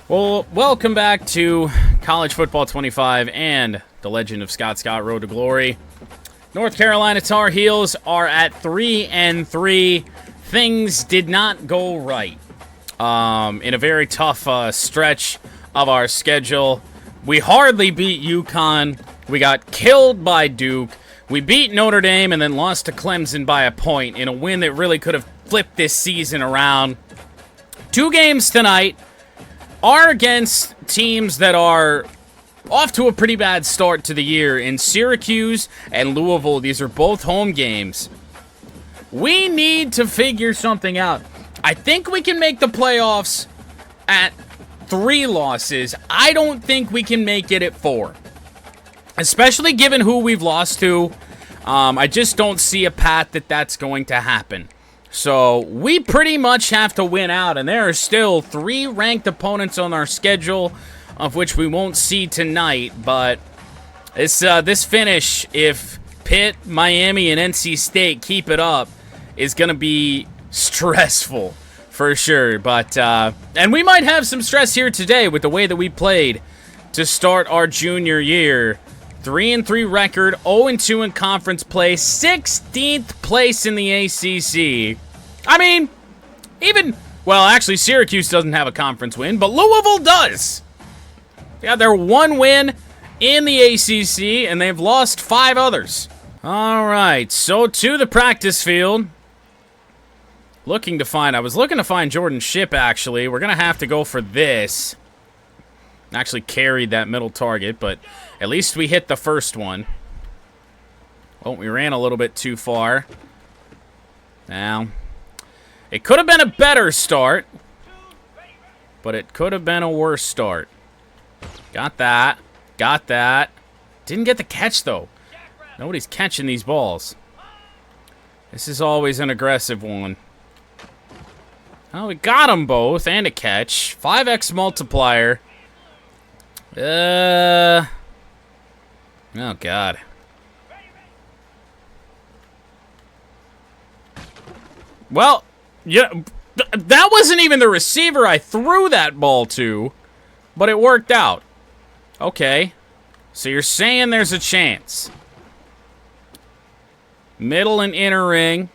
Well, welcome back to College Football 25 and the Legend of Scott Road to Glory. North Carolina Tar Heels are at 3-3. Things did not go right in a very tough stretch of our schedule. We hardly beat UConn. We got killed by Duke. We beat Notre Dame and then lost to Clemson by a point in a win that really could have flipped this season around. 2 games tonight are against teams that are off to a pretty bad start to the year in Syracuse and Louisville. These are both home games. We need to figure something out. I think we can make the playoffs at 3 losses. I don't think we can make it at 4. Especially given who we've lost to. I just don't see a path that that's going to happen. So, we pretty much have to win out, and there are still 3 ranked opponents on our schedule, of which we won't see tonight, but this finish, if Pitt, Miami, and NC State keep it up, is going to be stressful, for sure. But, and we might have some stress here today with the way that we played to start our junior year. 3-3 record, 0-2 in conference play, 16th place in the ACC. I mean, well, actually, Syracuse doesn't have a conference win, but Louisville does. Yeah, they're 1 win in the ACC, and they've lost 5 others. All right, so to the practice field. I was looking to find Jordan Shipp, actually. We're going to have to go for this. Actually carried that middle target, but at least we hit the first one. Oh, we ran a little bit too far. Now, it could have been a better start, but it could have been a worse start. Got that. Got that. Didn't get the catch, though. Nobody's catching these balls. This is always an aggressive one. Oh, we got them both, and a catch. 5x multiplier. Oh, God. Well, yeah, that wasn't even the receiver I threw that ball to, but it worked out. Okay. So you're saying there's a chance. Middle and inner ring.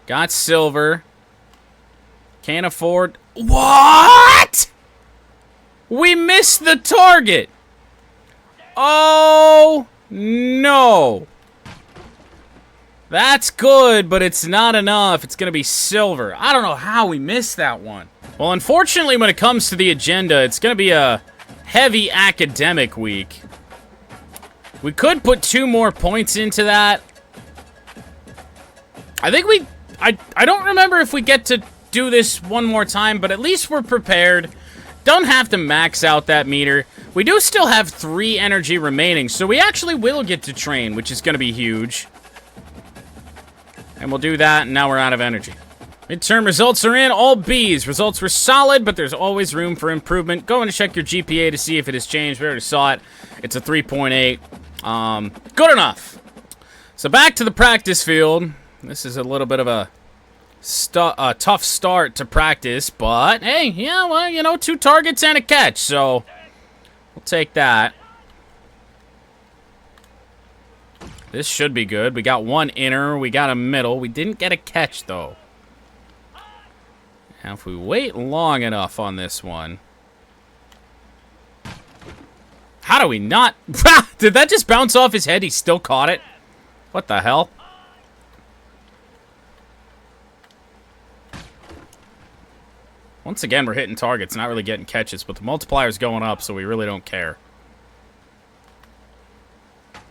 Got Silver. Can't afford... What? We missed the target. Oh, no. That's good, but it's not enough. It's going to be Silver. I don't know how we missed that one. Well, unfortunately, when it comes to the agenda, it's going to be a heavy academic week. We could put 2 more points into that. I think I don't remember if we get to do this one more time, but at least we're prepared. Don't have to max out that meter. We do still have 3 energy remaining, so we actually will get to train, which is going to be huge. And we'll do that, and now we're out of energy. Midterm results are in, all B's. Results were solid, but there's always room for improvement. Go and check your GPA to see if it has changed. We already saw it. It's a 3.8. Good enough. So back to the practice field. This is a little bit of a tough start to practice, but hey, yeah, well, you know, 2 targets and a catch, so we'll take that. This should be good. We got 1 inner, we got a middle. We didn't get a catch, though. Now, if we wait long enough on this one... How do we not... Did that just bounce off his head? He still caught it? What the hell? Once again, we're hitting targets, not really getting catches, but the multiplier's going up, so we really don't care.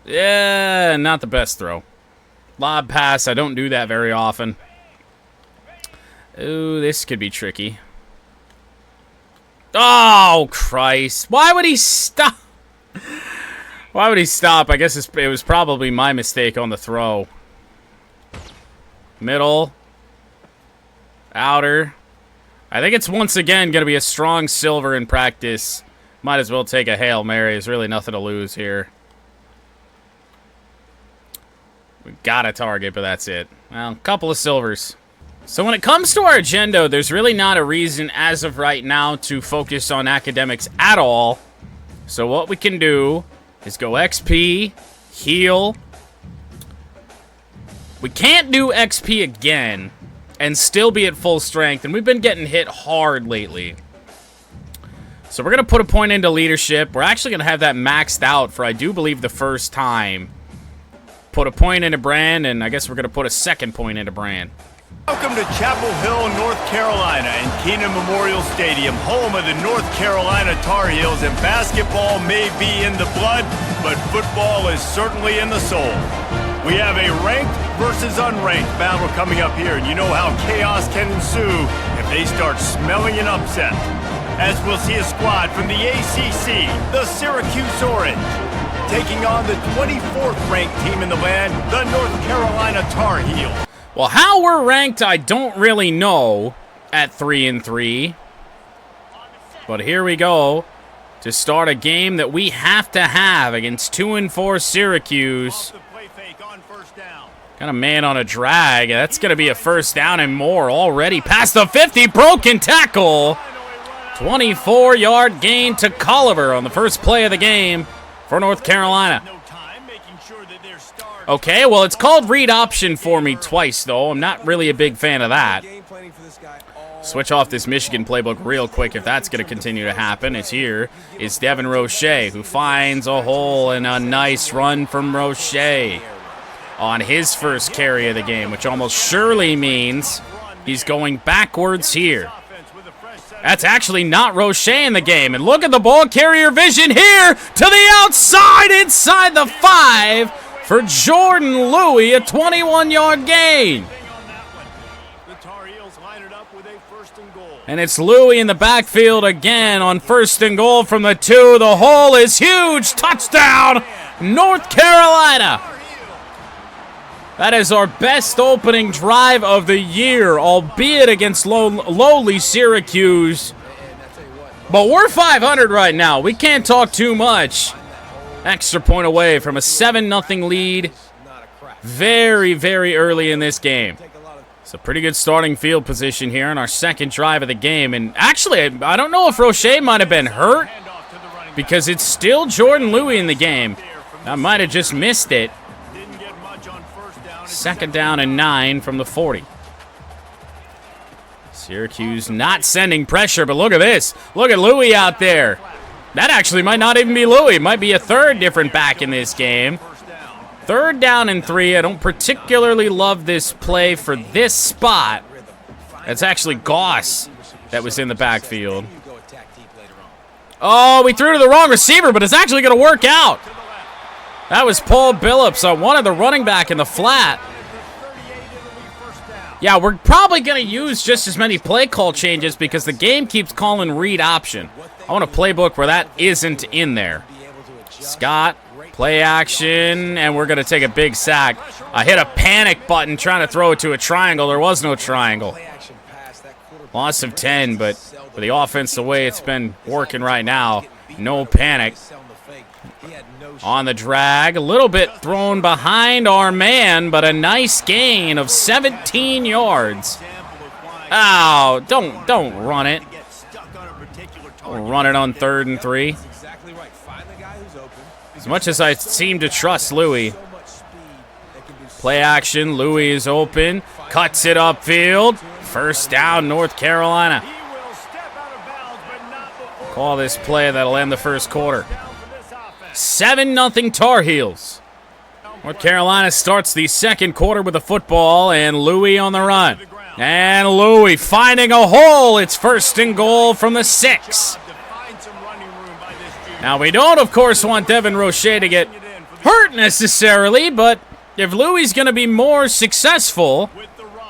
Yeah, not the best throw. Lob pass, I don't do that very often. Ooh, this could be tricky. Oh, Christ. Why would he stop? Why would he stop? I guess it was probably my mistake on the throw. Middle. Outer. I think it's once again going to be a strong Silver in practice. Might as well take a Hail Mary. There's really nothing to lose here. We got a target, but that's it. Well, a couple of Silvers. So when it comes to our agenda, there's really not a reason as of right now to focus on academics at all. So what we can do is go XP, heal. We can't do XP again and still be at full strength, and we've been getting hit hard lately. So we're going to put a point into leadership. We're actually going to have that maxed out for, I do believe, the first time. Put a point into Brand, and I guess we're going to put a second point into Brand. Welcome to Chapel Hill, North Carolina, and Keenan Memorial Stadium, home of the North Carolina Tar Heels. And basketball may be in the blood, but football is certainly in the soul. We have a ranked versus unranked battle coming up here, and you know how chaos can ensue if they start smelling an upset. As we'll see a squad from the ACC, the Syracuse Orange, taking on the 24th ranked team in the land, the North Carolina Tar Heels. Well, how we're ranked, I don't really know at 3-3. But here we go to start a game that we have to have against 2-4 Syracuse. Got a man on a drag. That's going to be a first down and more already. Past the 50, broken tackle. 24-yard gain to Colliver on the first play of the game for North Carolina. Okay, well, it's called read option for me twice, though. I'm not really a big fan of that. Switch off this Michigan playbook real quick if that's going to continue to happen. It's here is Devin Roche, who finds a hole and a nice run from Roche on his first carry of the game, which almost surely means he's going backwards here. That's actually not Roche in the game. And look at the ball carrier vision here to the outside inside the 5 for Jordan Louis, a 21-yard gain. And it's Louis in the backfield again on 1st and goal from the 2. The hole is huge. Touchdown, North Carolina. That is our best opening drive of the year, albeit against lowly Syracuse. But we're 500 right now. We can't talk too much. Extra point away from a 7-0 lead very, very early in this game. It's a pretty good starting field position here in our second drive of the game. And actually, I don't know if Roche might have been hurt because it's still Jordan Louis in the game. I might have just missed it. 2nd down and 9 from the 40. Syracuse not sending pressure, but look at this. Look at Louis out there. That actually might not even be Louis. It might be a third different back in this game. 3rd down and 3. I don't particularly love this play for this spot. That's actually Goss that was in the backfield. Oh, we threw to the wrong receiver, but it's actually going to work out. That was Paul Billups. I wanted the running back in the flat. Yeah, we're probably going to use just as many play call changes because the game keeps calling read option. I want a playbook where that isn't in there. Scott, play action, and we're going to take a big sack. I hit a panic button trying to throw it to a triangle. There was no triangle. Loss of 10, but for the offense the way it's been working right now, no panic. On the drag, a little bit thrown behind our man, but a nice gain of 17 yards. Oh, don't run it. We'll run it on 3rd and 3. As much as I seem to trust Louis. Play action, Louis is open, cuts it upfield. First down, North Carolina. Call this play that'll end the first quarter. 7-0 Tar Heels. North Carolina starts the second quarter with the football, and Louis on the run. And Louis finding a hole. It's 1st and goal from the 6. Now, we don't, of course, want Devin Roche to get hurt necessarily, but if Louis is going to be more successful,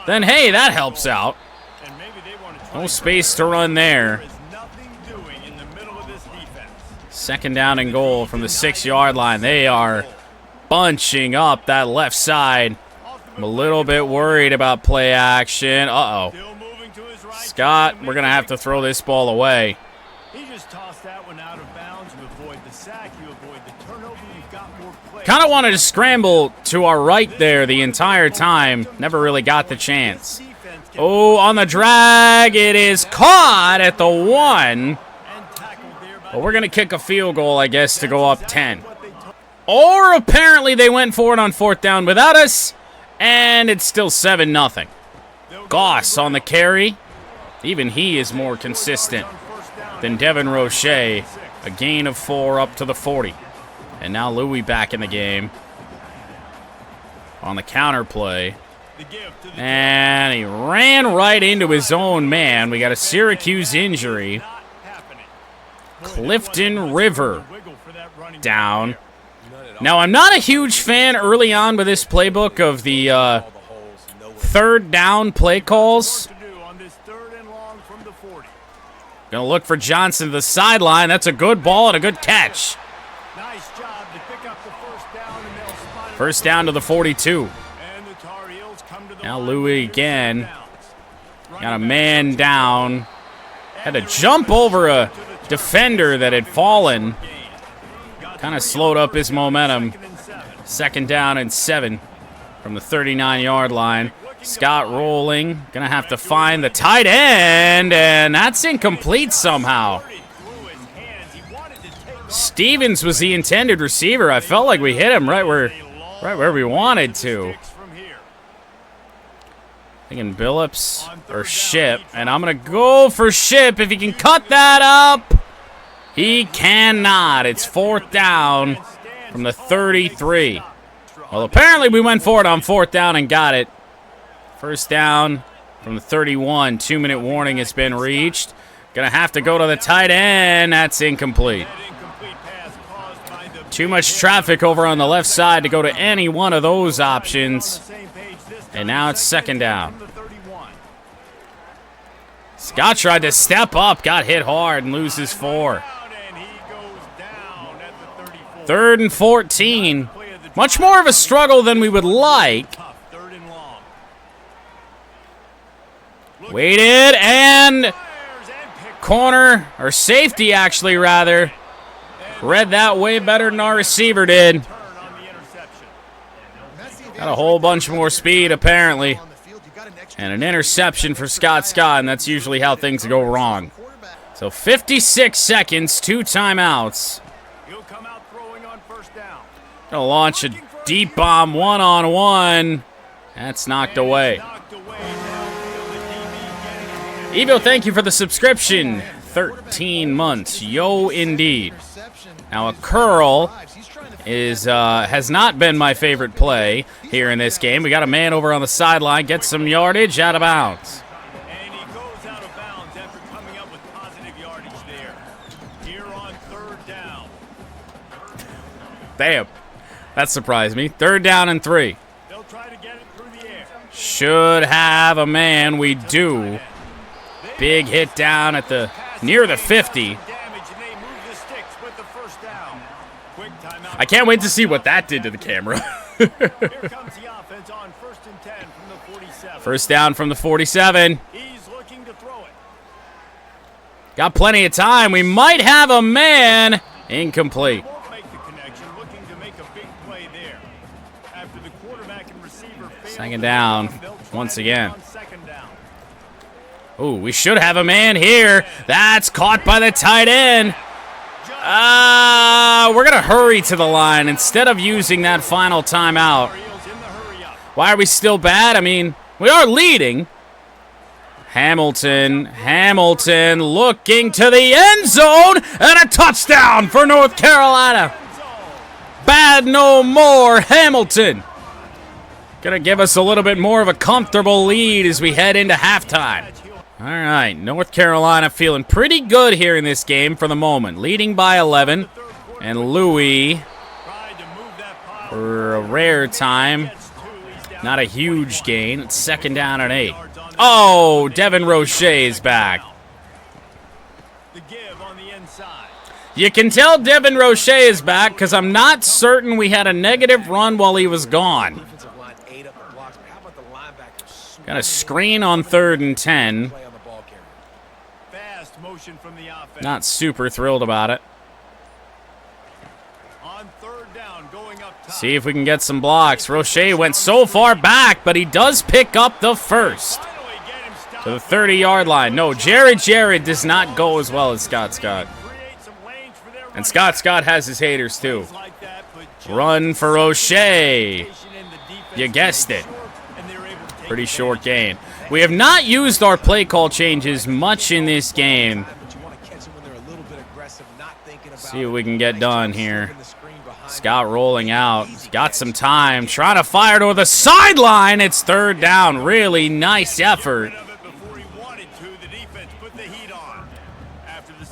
then, hey, that helps out. No space to run there. 2nd down and goal from the 6-yard line. They are bunching up that left side. I'm a little bit worried about play action. Uh-oh. Scott, we're going to have to throw this ball away. Kind of wanted to scramble to our right there the entire time. Never really got the chance. Oh, on the drag. It is caught at the 1. But we're going to kick a field goal, I guess, to go up 10. Or apparently they went for it on 4th down without us. And it's still 7-0. Goss on the carry. Even he is more consistent than Devin Roche. A gain of 4 up to the 40. And now Louis back in the game. On the counter play. And he ran right into his own man. We got a Syracuse injury. Clifton River down. Now, I'm not a huge fan early on with this playbook of the 3rd down play calls. Gonna look for Johnson to the sideline. That's a good ball and a good catch. First down to the 42. Now Louis again. Got a man down. Had to jump over a defender that had fallen. Kind of slowed up his momentum. 2nd down and 7 from the 39-yard line. Scott rolling. Gonna have to find the tight end, and that's incomplete somehow. Stevens was the intended receiver. I felt like we hit him right where we wanted to. Thinking Billups or Ship, and I'm gonna go for Ship if he can cut that up. He cannot. It's 4th down from the 33. Well, apparently we went for it on 4th down and got it. First down from the 31. 2-minute warning has been reached. Gonna have to go to the tight end. That's incomplete. Too much traffic over on the left side to go to any one of those options. And now it's 2nd down. Scott tried to step up, got hit hard, and loses 4. 3rd and 14. Much more of a struggle than we would like. Waited, and corner, or safety actually, rather. Read that way better than our receiver did. Got a whole bunch more speed, apparently. And an interception for Scott, and that's usually how things go wrong. So 56 seconds, 2 timeouts. Gonna launch a deep bomb one-on-one. That's knocked away. Evo, thank you for the subscription. 13 months. Yo, indeed. Now, a curl has not been my favorite play here in this game. We got a man over on the sideline, gets some yardage, out of bounds. And he goes out of bounds after coming up with positive yardage there. Here on 3rd down. Damn. That surprised me. 3rd down and 3. They'll try to get it through the air. Should have a man. We do. Big hit down at the near the 50. I can't wait to see what that did to the camera. Here comes the offense on 1st and 10 from the 47. First down from the 47. He's looking to throw it. Got plenty of time. We might have a man. Incomplete. Won't make the connection, looking to make a big play there. After the quarterback and receiver fail 2nd down once again. on 2nd down. Ooh, we should have a man here. That's caught by the tight end. We're going to hurry to the line instead of using that final timeout. Why are we still bad? I mean, we are leading. Hamilton looking to the end zone, and a touchdown for North Carolina. Bad no more, Hamilton. Going to give us a little bit more of a comfortable lead as we head into halftime. All right, North Carolina feeling pretty good here in this game for the moment. Leading by 11, and Louis, for a rare time, not a huge gain. It's 2nd down and 8. Oh, Devin Roche is back. You can tell Devin Roche is back because I'm not certain we had a negative run while he was gone. Got a screen on 3rd and 10. Not super thrilled about it. See if we can get some blocks. Roche went so far back, but he does pick up the first. To the 30-yard line. No, Jared does not go as well as Scott. And Scott has his haters too. Run for O'Shea. You guessed it. Pretty short gain. We have not used our play call changes much in this game. See what we can get done here. Scott rolling out. He's got some time. Trying to fire to the sideline. It's third down. Really nice effort.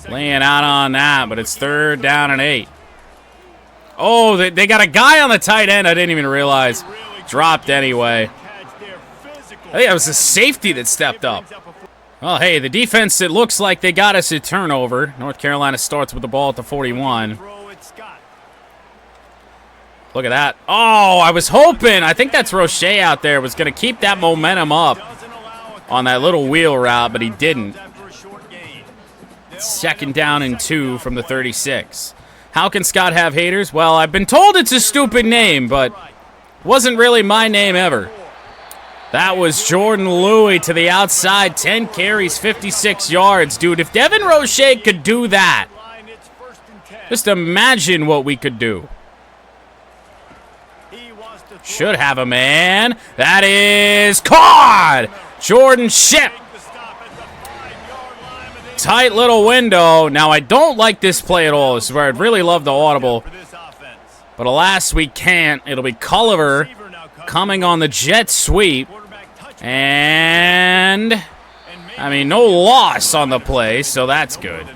Laying out on that, but it's third down and 8. Oh, they got a guy on the tight end. I didn't even realize. Dropped anyway. I think that was the safety that stepped up. Well, hey, the defense, it looks like they got us a turnover. North Carolina starts with the ball at the 41. Look at that. Oh, I was hoping. I think that's Roche out there. Was going to keep that momentum up on that little wheel route, but he didn't. Second down and 2 from the 36. How can Scott have haters? Well, I've been told it's a stupid name, but it wasn't really my name ever. That was Jordan Louis to the outside. 10 carries, 56 yards. Dude, if Devin Roche could do that, just imagine what we could do. Should have a man. That is caught! Jordan Ship. Tight little window. Now, I don't like this play at all. This is where I'd really love the audible. But alas, we can't. It'll be Culliver coming on the jet sweep. And, I mean, no loss on the play, so that's good.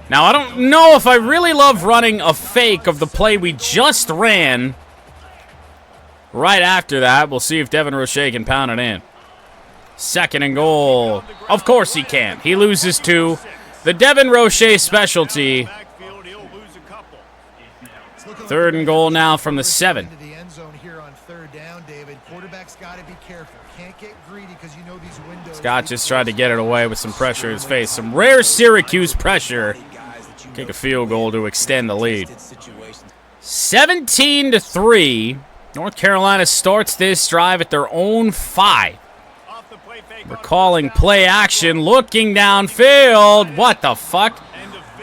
Now, I don't know if I really love running a fake of the play we just ran. Right after that, we'll see if Devin Roche can pound it in. Second and goal. Of course he can't. He loses 2. The Devin Roche specialty. Third and goal now from the 7. Scott just tried to get it away with some pressure in his face. Some rare Syracuse pressure. Kick a field goal to extend the lead. 17-3. North Carolina starts this drive at their own 5. We're calling play action, looking downfield. What the fuck?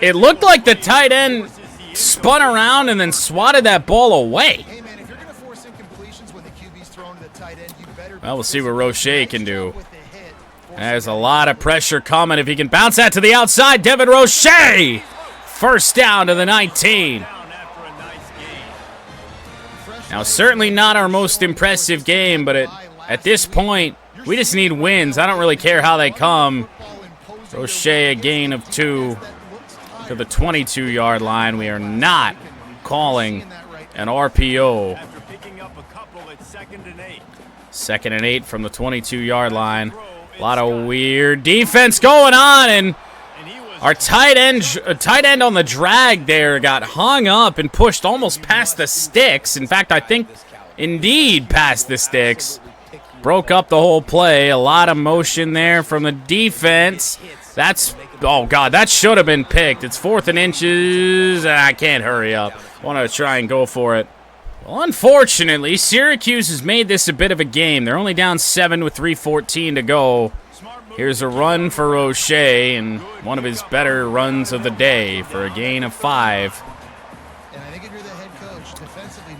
It looked like the tight end spun around and then swatted that ball away. Well, we'll see what Roche can do. There's a lot of pressure coming. If he can bounce that to the outside, Devin Roche! First down to the 19. Now, certainly not our most impressive game, but at this point, we just need wins. I don't really care how they come. Roche a gain of 2 to the 22-yard line. We are not calling an RPO. Second and 8 from the 22-yard line. A lot of weird defense going on, and our tight end on the drag there got hung up and pushed almost past the sticks. In fact, I think indeed past the sticks. Broke up the whole play. A lot of motion there from the defense. That's, oh God, that should have been picked. It's 4th and inches. I can't hurry up. Want to try and go for it. Well, unfortunately, Syracuse has made this a bit of a game. They're only down 7 with 3:14 to go. Here's a run for Roche, and one of his better runs of the day for a gain of 5.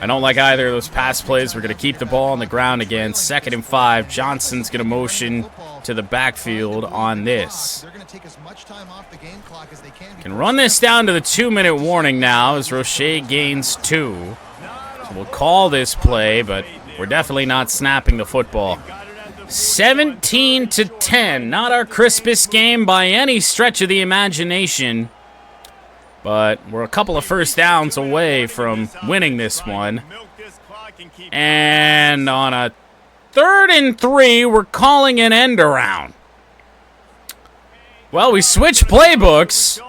I don't like either of those pass plays. We're going to keep the ball on the ground again. 2nd and 5. Johnson's going to motion to the backfield on this. Can run this down to the 2-minute warning now as Roche gains 2. So we'll call this play, but we're definitely not snapping the football. 17-10. Not our crispest game by any stretch of the imagination. But we're a couple of first downs away from winning this one. And on a 3rd and 3, we're calling an end around. Well, we switched playbooks.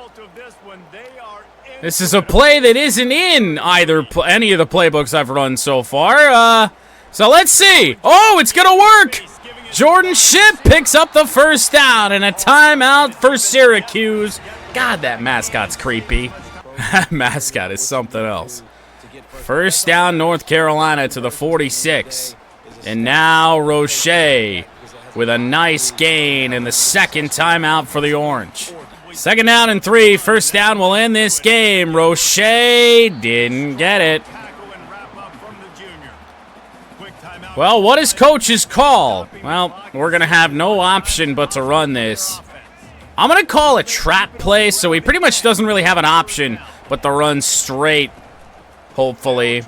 This is a play that isn't in any of the playbooks I've run so far. So let's see. Oh, it's going to work. Jordan Ship picks up the first down and a timeout for Syracuse. God, that mascot's creepy. That mascot is something else. First down, North Carolina to the 46. And now Roche with a nice gain in the second timeout for the Orange. 2nd down and 3. 1st down will end this game. Roche didn't get it. Well, what is coach's call? Well, we're going to have no option but to run this. I'm going to call a trap play, so he pretty much doesn't really have an option but to run straight, hopefully.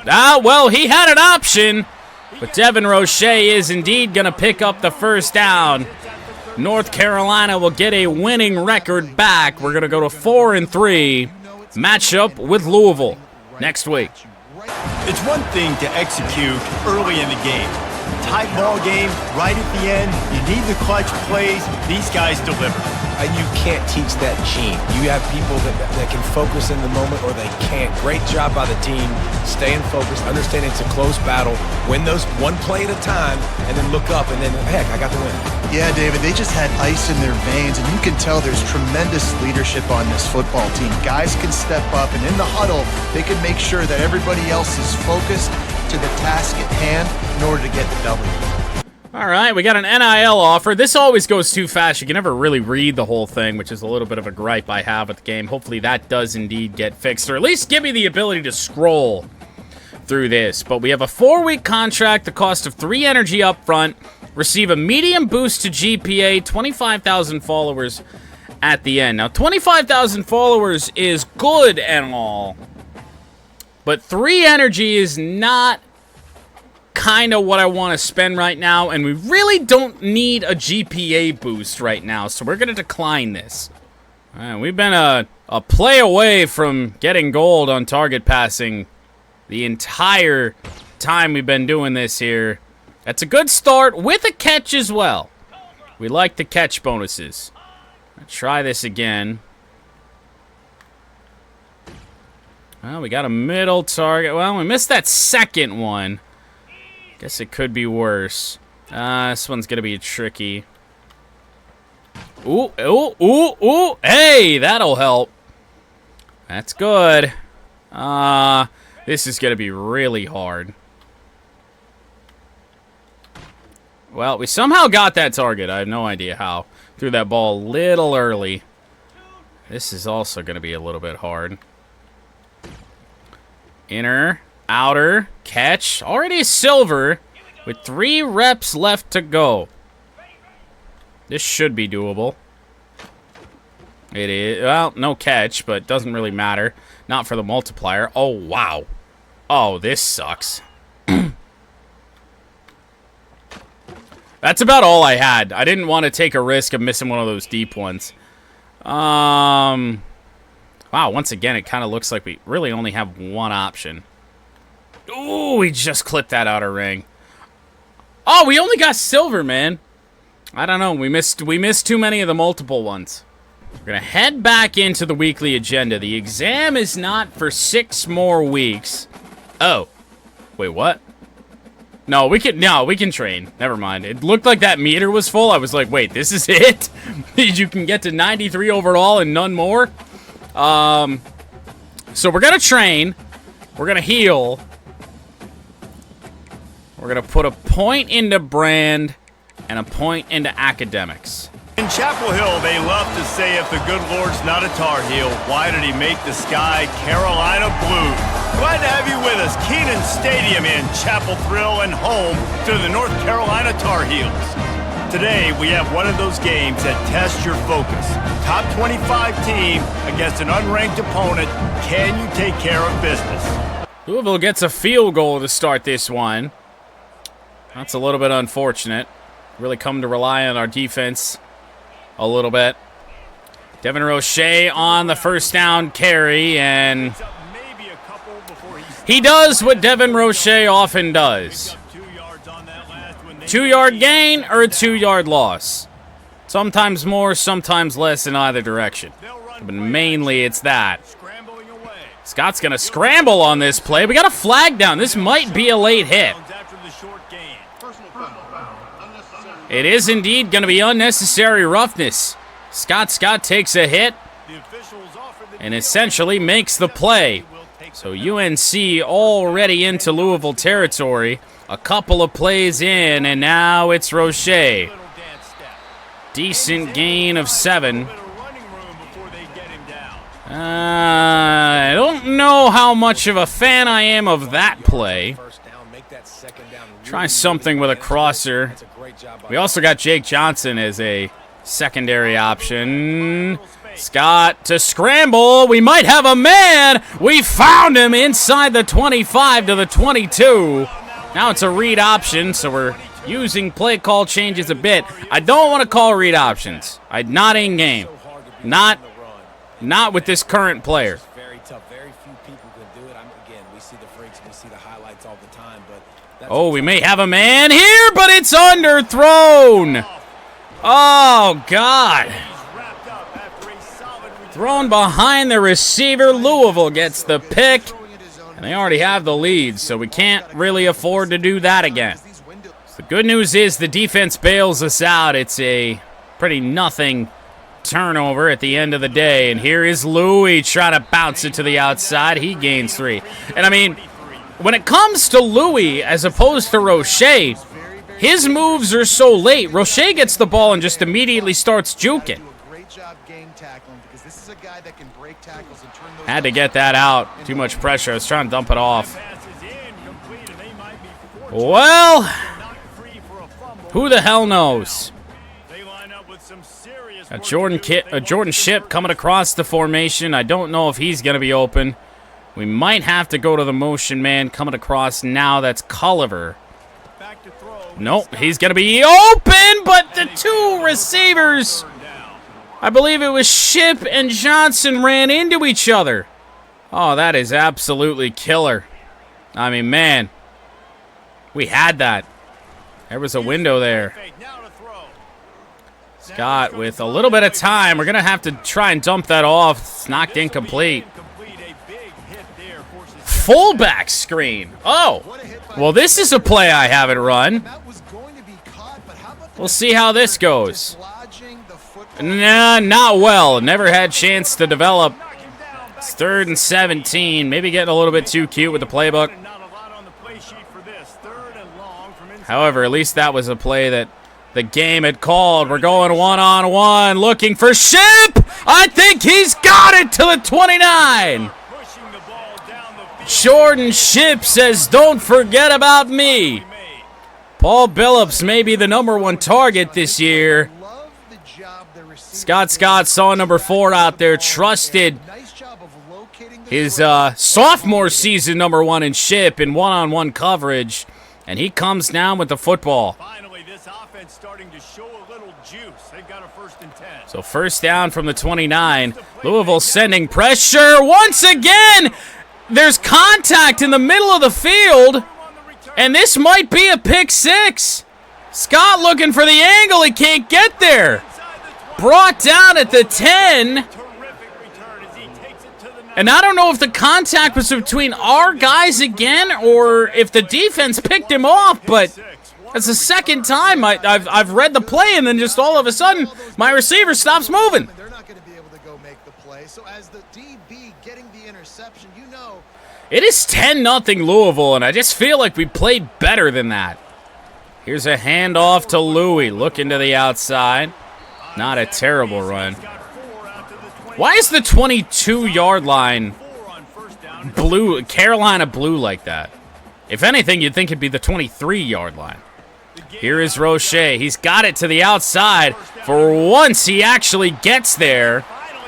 Ah, well, he had an option, but Devin Roche is indeed going to pick up the 1st down. North Carolina will get a winning record back. We're going to go to 4-3. Matchup with Louisville next week. It's one thing to execute early in the game. Tight ball game, right at the end. You need the clutch plays. These guys deliver. And you can't teach that gene. You have people that can focus in the moment or they can't. Great job by the team, staying focused, understanding it's a close battle, win those one play at a time, and then look up and then, heck, I got the win. Yeah, David, they just had ice in their veins, and you can tell there's tremendous leadership on this football team. Guys can step up, and in the huddle, they can make sure that everybody else is focused to the task at hand in order to get the W. All right, we got an NIL offer. This always goes too fast. You can never really read the whole thing, which is a little bit of a gripe I have with the game. Hopefully that does indeed get fixed, or at least give me the ability to scroll through this. But we have a 4-week contract, the cost of 3 energy up front, receive a medium boost to GPA, 25,000 followers at the end. Now, 25,000 followers is good and all, but 3 energy is not kind of what I want to spend right now, and we really don't need a GPA boost right now, so we're going to decline this. All right, we've been a play away from getting gold on target passing the entire time we've been doing this here. That's a good start with a catch as well. We like the catch bonuses. Let's try this again. Well, we got a middle target. Well, we missed that second one. Guess it could be worse. This one's going to be tricky. Ooh, ooh, ooh, ooh. Hey, that'll help. That's good. This is going to be really hard. Well, we somehow got that target. I have no idea how. Threw that ball a little early. This is also going to be a little bit hard. Inner. Outer, catch, already a silver, with 3 reps left to go. This should be doable. It is, well, no catch, but doesn't really matter. Not for the multiplier. Oh, wow. Oh, this sucks. That's about all I had. I didn't want to take a risk of missing one of those deep ones. Wow, once again, it kind of looks like we really only have one option. Ooh, we just clipped that outer ring. Oh, we only got silver, man. I don't know. We missed too many of the multiple ones. We're going to head back into the weekly agenda. The exam is not for 6 more weeks. Oh. Wait, what? No, we can train. Never mind. It looked like that meter was full. I was like, wait, this is it? You can get to 93 overall and none more? So we're going to train. We're going to heal. We're going to put a point into brand and a point into academics. In Chapel Hill, they love to say if the good Lord's not a Tar Heel, why did he make the sky Carolina blue? Glad to have you with us. Kenan Stadium in Chapel Thrill and home to the North Carolina Tar Heels. Today, we have one of those games that tests your focus. Top 25 team against an unranked opponent. Can you take care of business? Louisville gets a field goal to start this one. That's a little bit unfortunate. Really come to rely on our defense a little bit. Devin Roche on the 1st down carry, and he does what Devin Roche often does. 2-yard gain or a 2-yard loss. Sometimes more, sometimes less in either direction. But mainly it's that. Scott's going to scramble on this play. We got a flag down. This might be a late hit. It is indeed going to be unnecessary roughness. Scott takes a hit and essentially makes the play. So UNC already into Louisville territory. A couple of plays in, and now it's Roche. Decent gain of 7. I don't know how much of a fan I am of that play. Try something with a crosser. We also got Jake Johnson as a secondary option. Scott to scramble. We might have a man. We found him inside the 25 to the 22. Now it's a read option, so we're using play call changes a bit. I don't want to call read options. Not in game. Not with this current player. Very tough. Very few people can do it. Again, we see the freaks, we see the highlights all the time, but oh, we may have a man here, but it's underthrown. Oh, God. Thrown behind the receiver. Louisville gets the pick, and they already have the lead, so we can't really afford to do that again. So the good news is the defense bails us out. It's a pretty nothing turnover at the end of the day, and here is Louis trying to bounce it to the outside. He gains 3. And I mean, when it comes to Louis as opposed to Roche, his moves are so late. Roche gets the ball and just immediately starts juking. Had to get that out. Too much pressure. I was trying to dump it off. Well, who the hell knows? A Jordan Ship coming across the formation. I don't know if he's going to be open. We might have to go to the motion man coming across now. That's Culliver. Nope, he's going to be open, but the 2 receivers, I believe it was Ship and Johnson, ran into each other. Oh, that is absolutely killer. I mean, man, we had that. There was a window there. Scott with a little bit of time. We're going to have to try and dump that off. It's knocked incomplete. Fullback screen. Oh, well, this is a play I haven't run. We'll see how this goes. Nah, not well. Never had chance to develop. It's 3rd and 17. Maybe getting a little bit too cute with the playbook. However, at least that was a play that the game had called. We're going one-on-one, looking for Ship. I think he's got it to the 29. Jordan Ship says, "Don't forget about me." Paul Billups may be the #1 target this year. Scott saw number 4 out there, trusted his sophomore season #1 in Ship in one-on-one coverage, and he comes down with the football. Starting to show a little juice. They've got a 1st and 10. So 1st down from the 29. Louisville sending pressure once again. There's contact in the middle of the field, and this might be a pick 6. Scott looking for the angle. He can't get there. Brought down at the 10. And I don't know if the contact was between our guys again or if the defense picked him off, but it's the 2nd time I've read the play, and then just all of a sudden, my receiver stops moving. They're not going to be able to go make the play. So as the DB getting the interception, you know. It is 10-0 Louisville, and I just feel like we played better than that. Here's a handoff to Louis, looking to the outside. Not a terrible run. Why is the 22-yard line blue, Carolina blue like that? If anything, you'd think it'd be the 23-yard line. Here is Roche. He's got it to the outside. For once, he actually gets there.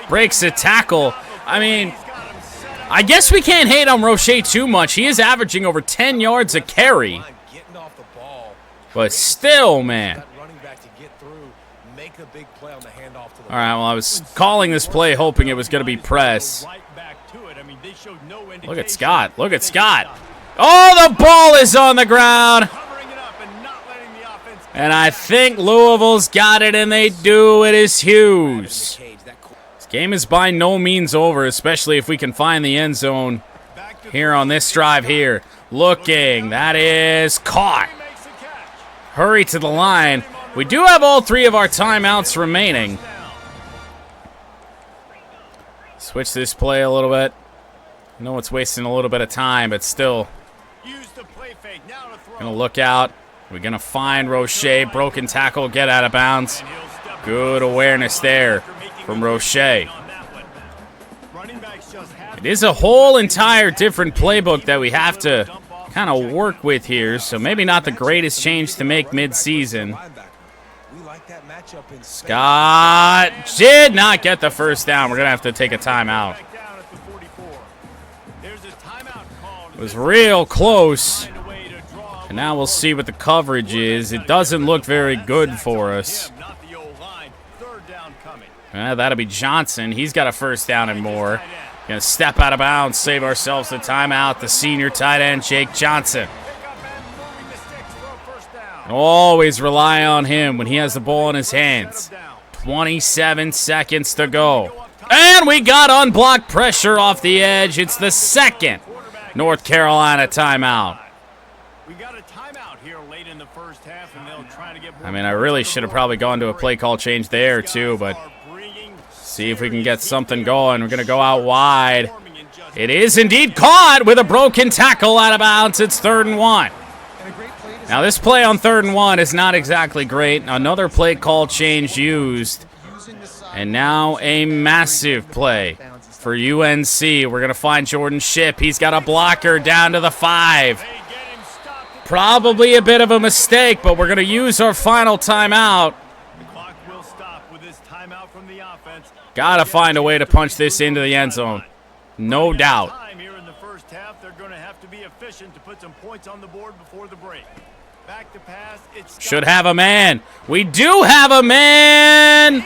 Breaks a tackle. I mean, I guess we can't hate on Roche too much. He is averaging over 10 yards a carry. But still, man. All right, well, I was calling this play hoping it was going to be press. Look at Scott. Look at Scott. Oh, the ball is on the ground. And I think Louisville's got it, and they do. It is Hughes. This game is by no means over, especially if we can find the end zone here on this drive here. Looking. That is caught. Hurry to the line. We do have all 3 of our timeouts remaining. Switch this play a little bit. I know it's wasting a little bit of time, but still. Use the play fake. Now to throw. Gonna look out. We're gonna find Roche. Broken tackle, get out of bounds. Good awareness there from Roche. It is a whole entire different playbook that we have to kind of work with here, so maybe not the greatest change to make mid-season. Scott did not get the first down. We're gonna have to take a timeout. It was real close. And now we'll see what the coverage is. It doesn't look very good for us. That'll be Johnson. He's got a first down and more. Gonna step out of bounds, save ourselves the timeout. The senior tight end, Jake Johnson. Always rely on him when he has the ball in his hands. 27 seconds to go. And we got unblocked pressure off the edge. It's the second North Carolina timeout. I mean, I really should have probably gone to a play call change there too, but see if we can get something going. We're going to go out wide. It is indeed caught with a broken tackle out of bounds. It's 3rd and 1. Now, this play on 3rd and 1 is not exactly great. Another play call change used. And now a massive play for UNC. We're going to find Jordan Shipp. He's got a blocker down to the 5. Probably a bit of a mistake, but we're going to use our final timeout. Got to find a way to punch this into the end zone. No doubt. Should have a man. We do have a man.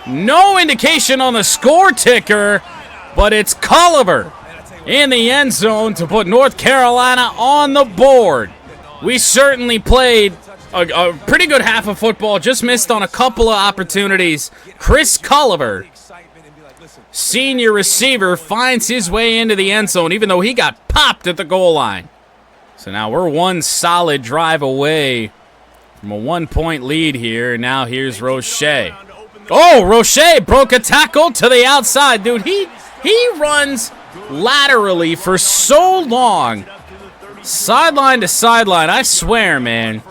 No indication on the score ticker, but it's Culliver in the end zone to put North Carolina on the board. We certainly played a pretty good half of football, just missed on a couple of opportunities. Chris Culliver, senior receiver, finds his way into the end zone, even though he got popped at the goal line. So now we're one solid drive away from a 1-point lead here. Now here's Roche. Oh, Roche broke a tackle to the outside. Dude, he runs laterally for so long. Sideline to sideline, I swear, man.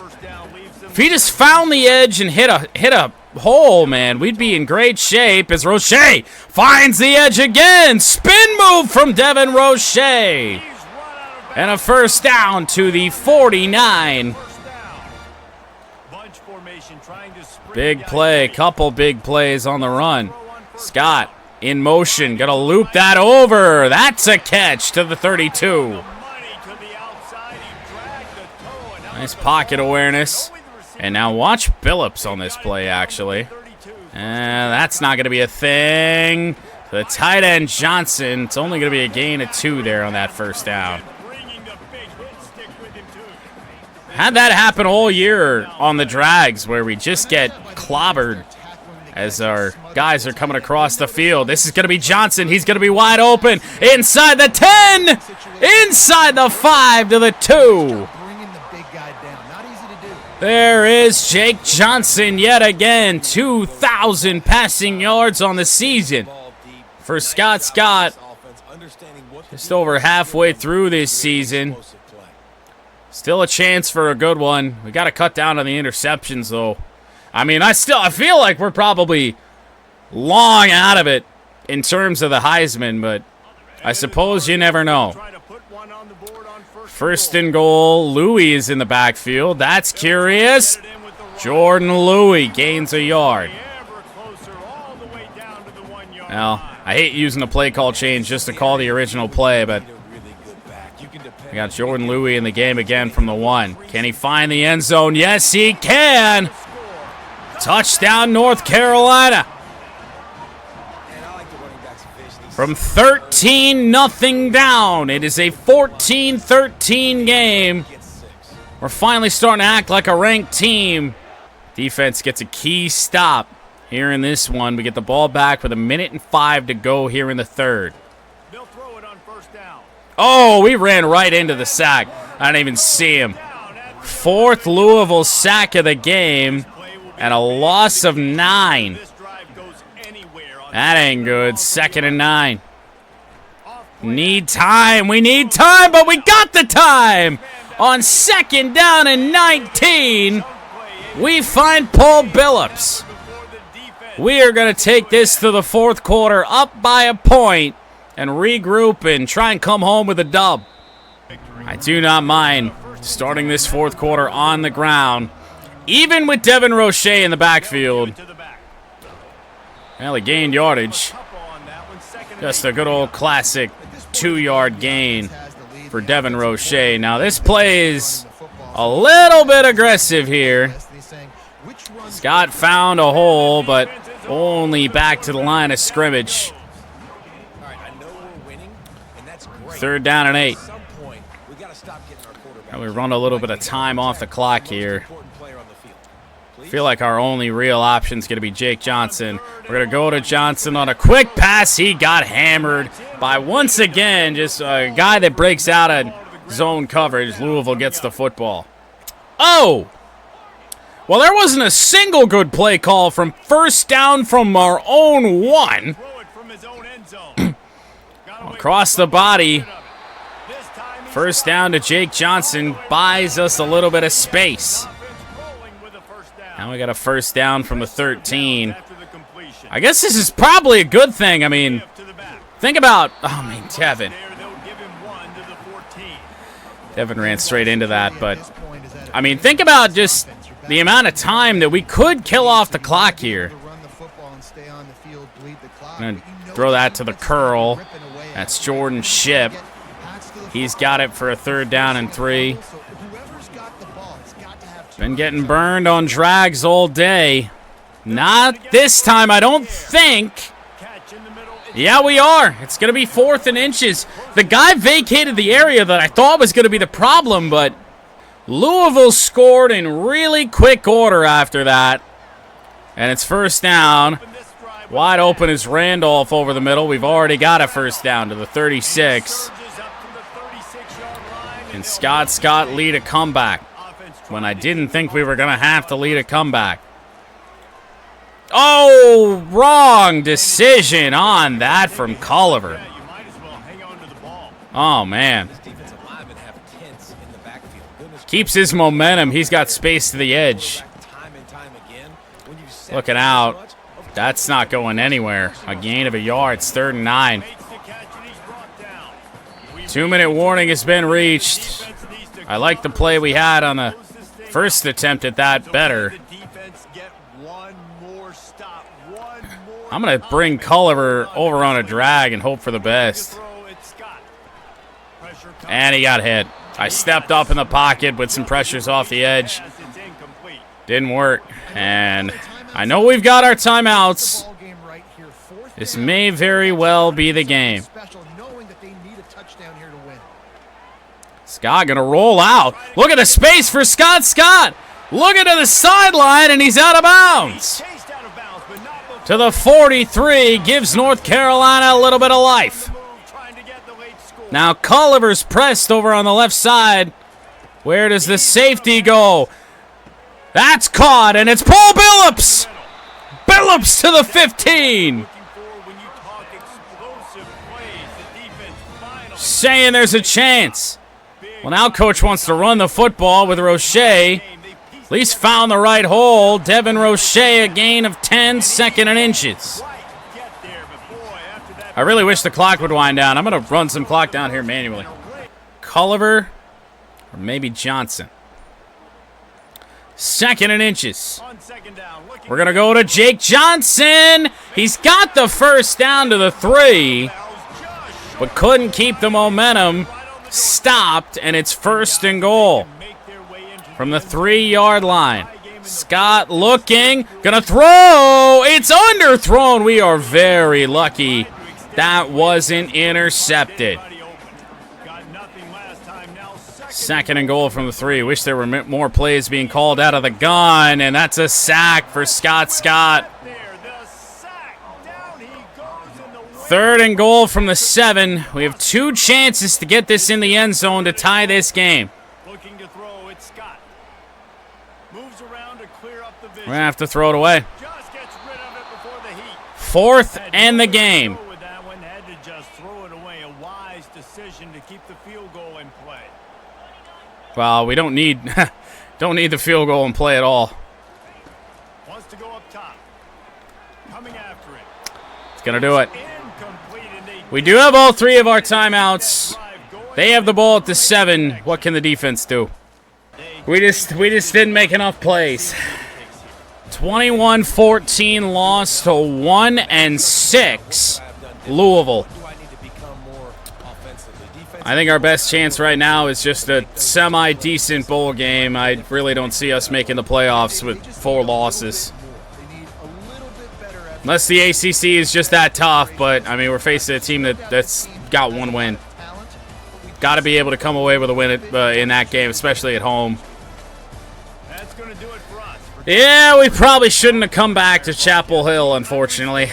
If he just found the edge and hit a hole, man, we'd be in great shape as Roche finds the edge again. Spin move from Devin Roche. And a first down to the 49. Big play, couple big plays on the run. Scott in motion, gonna loop that over. That's a catch to the 32. Nice pocket awareness. And now watch Billups on this play, actually. That's not going to be a thing. The tight end, Johnson. It's only going to be a gain of 2 there on that first down. Had that happen all year on the drags where we just get clobbered as our guys are coming across the field. This is going to be Johnson. He's going to be wide open. Inside the 10. Inside the 5 to the 2. There is Jake Johnson yet again. 2,000 passing yards on the season for Scott. Just over halfway through this season. Still a chance for a good one. We got to cut down on the interceptions, though. I mean, I feel like we're probably long out of it in terms of the Heisman, but I suppose you never know. 1st and goal. Louis is in the backfield. That's curious. Jordan Louis gains a yard. Now, I hate using a play call change just to call the original play, but we got Jordan Louis in the game again from the 1. Can he find the end zone? Yes, he can. Touchdown, North Carolina. From 13-0 down, it is a 14-13 game. We're finally starting to act like a ranked team. Defense gets a key stop here in this one. We get the ball back with 1:05 to go here in the 3rd. Oh, we ran right into the sack. I didn't even see him. 4th Louisville sack of the game and a loss of 9. That ain't good. 2nd and 9. Need time. We need time, but we got the time. On 2nd down and 19, we find Paul Billups. We are going to take this to the 4th quarter, up by a point, and regroup and try and come home with a dub. I do not mind starting this 4th quarter on the ground, even with Devin Roche in the backfield. Well, he gained yardage. Just a good old classic 2-yard gain for Devin Roche. Now, this play is a little bit aggressive here. Scott found a hole, but only back to the line of scrimmage. 3rd down and 8. And we run a little bit of time off the clock here. I feel like our only real option is going to be Jake Johnson. We're going to go to Johnson on a quick pass. He got hammered by, once again, just a guy that breaks out of zone coverage. Louisville gets the football. Oh! Well, there wasn't a single good play call from 1st down from our own 1. Across the body. 1st down to Jake Johnson buys us a little bit of space. Now we got a 1st down from the 13. I guess this is probably a good thing. I mean, think about, Devin. Devin ran straight into that, but, I mean, think about just the amount of time that we could kill off the clock here. I'm going to throw that to the curl. That's Jordan Shipp. He's got it for a 3rd down and 3. Been getting burned on drags all day. Not this time, I don't think. Yeah, we are. It's going to be 4th and inches. The guy vacated the area that I thought was going to be the problem, but Louisville scored in really quick order after that. And it's 1st down. Wide open is Randolph over the middle. We've already got a 1st down to the 36. And Scott lead a comeback when I didn't think we were going to have to lead a comeback. Oh, wrong decision on that from Culliver. Oh, man. Keeps his momentum. He's got space to the edge. Looking out. That's not going anywhere. A gain of a yard. It's 3rd and 9. 2-minute warning has been reached. I like the play we had on the first attempt at that better. I'm going to bring Culliver over on a drag and hope for the best. And he got hit. I stepped up in the pocket with some pressures off the edge. Didn't work. And I know we've got our timeouts. This may very well be the game. Scott going to roll out. Look at the space for Scott. Scott looking to the sideline, and he's out of bounds. To the 43, gives North Carolina a little bit of life. Now Culliver's pressed over on the left side. Where does the safety go? That's caught, and it's Paul Billups. Billups to the 15. Saying there's a chance. Well, now coach wants to run the football with Roche. At least found the right hole. Devin Roche, a gain of 10, 2nd and inches. I really wish the clock would wind down. I'm going to run some clock down here manually. Culliver or maybe Johnson. 2nd and inches. We're going to go to Jake Johnson. He's got the 1st down to the 3, but couldn't keep the momentum. Stopped, and it's 1st and goal from the 3-yard line. Scott looking, gonna throw. It's underthrown. We are very lucky that wasn't intercepted. 2nd and goal from the 3. Wish there were more plays being called out of the gun, and that's a sack for Scott. 3rd and goal from the 7. We have 2 chances to get this in the end zone to tie this game. We're going to have to throw it away. 4th and the game. decision to keep the field goal in play. Well, we don't need don't need the field goal in play at all. Wants to go up top. Coming after it. It's going to do it. Incomplete, and they We do have all 3 of our timeouts. They have the ball at the 7. What can the defense do? We just didn't make enough plays. 21-14 loss to 1-6 Louisville. I think our best chance right now is just a semi-decent bowl game. I really don't see us making the playoffs with 4 losses. Unless the ACC is just that tough, but, I mean, we're facing a team that's got 1 win. Got to be able to come away with a win in that game, especially at home. That's going to do it for us. Yeah, we probably shouldn't have come back to Chapel Hill, unfortunately.